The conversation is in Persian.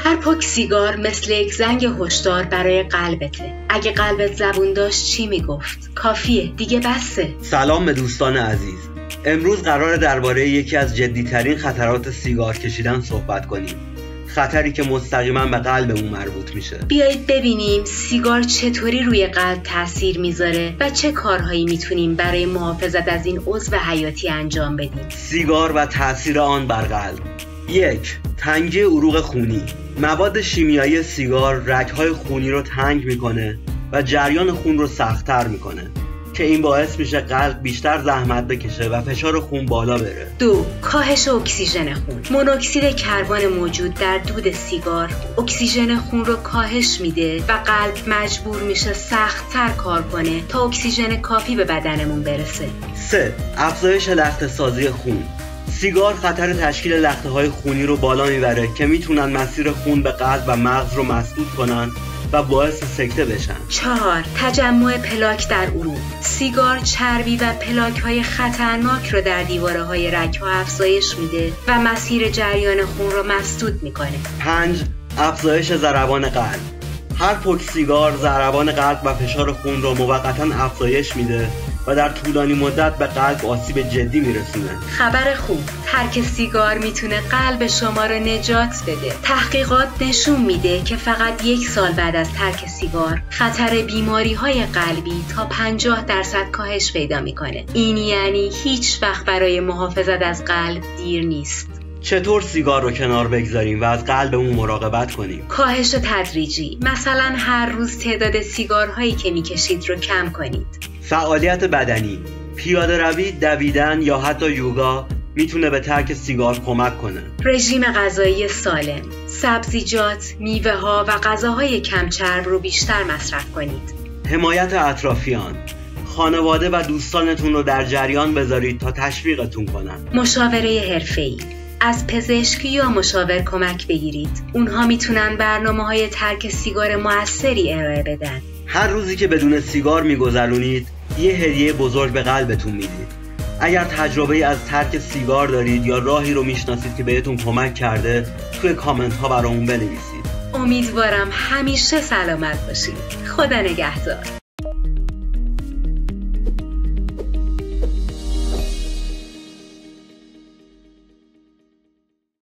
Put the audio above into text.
هر پک سیگار مثل یک زنگ هشدار برای قلبته. اگه قلبت زبون داشت چی میگفت؟ کافیه، دیگه بسه. سلام به دوستان عزیز. امروز قراره درباره یکی از جدی‌ترین خطرات سیگار کشیدن صحبت کنیم. خطری که مستقیما به قلبمون مربوط میشه. بیایید ببینیم سیگار چطوری روی قلب تاثیر میذاره و چه کارهایی میتونیم برای محافظت از این عضو حیاتی انجام بدیم. سیگار و تاثیر آن بر قلب. 1. تنگی عروق خونی. مواد شیمیایی سیگار رگ‌های خونی رو تنگ میکنه و جریان خون رو سخت‌تر میکنه که این باعث میشه قلب بیشتر زحمت بکشه و فشار خون بالا بره. 2. کاهش اکسیژن خون. مونوکسید کربن موجود در دود سیگار اکسیژن خون رو کاهش میده و قلب مجبور میشه سخت‌تر کار کنه تا اکسیژن کافی به بدنمون برسه. 3. افزایش لخته‌سازی خون. سیگار خطر تشکیل لخته‌های خونی رو بالا میبره که میتونن مسیر خون به قلب و مغز رو مسدود کنن و باعث سکته بشن. 4. تجمع پلاک در عروق. سیگار چربی و پلاک‌های خطرناک رو در دیواره‌های رگ‌ها افزایش میده و مسیر جریان خون رو مسدود میکنه. 5. افزایش ضربان قلب. هر پک سیگار ضربان قلب و فشار خون رو موقتاً افزایش میده و در طولانی مدت به قلب آسیب جدی میرسونه. خبر خوب، ترک سیگار میتونه قلب شما رو نجات بده. تحقیقات نشون میده که فقط 1 سال بعد از ترک سیگار خطر بیماری‌های قلبی تا 50% کاهش پیدا میکنه. این یعنی هیچ وقت برای محافظت از قلب دیر نیست. چطور سیگار رو کنار بگذاریم و از قلبمون مراقبت کنیم؟ کاهش تدریجی. مثلا هر روز تعداد سیگارهایی که میکشید رو کم کنید. فعالیت بدنی، پیاده روی، دویدن یا حتی یوگا میتونه به ترک سیگار کمک کنه. رژیم غذایی سالم، سبزیجات، میوه ها و غذاهای کم چرب رو بیشتر مصرف کنید. حمایت اطرافیان، خانواده و دوستانتون رو در جریان بذارید تا تشویقتون کنن. مشاوره حرفه‌ای. از پزشک یا مشاور کمک بگیرید. اونها میتونن برنامه‌های ترک سیگار موثری ارائه بدن. هر روزی که بدون سیگار میگذرونید یه هدیه بزرگ به قلبتون میدید. اگر تجربه از ترک سیگار دارید یا راهی رو میشناسید که بهتون کمک کرده توی کامنت ها برامون بنویسید. امیدوارم همیشه سلامت باشید. خدا نگهدار.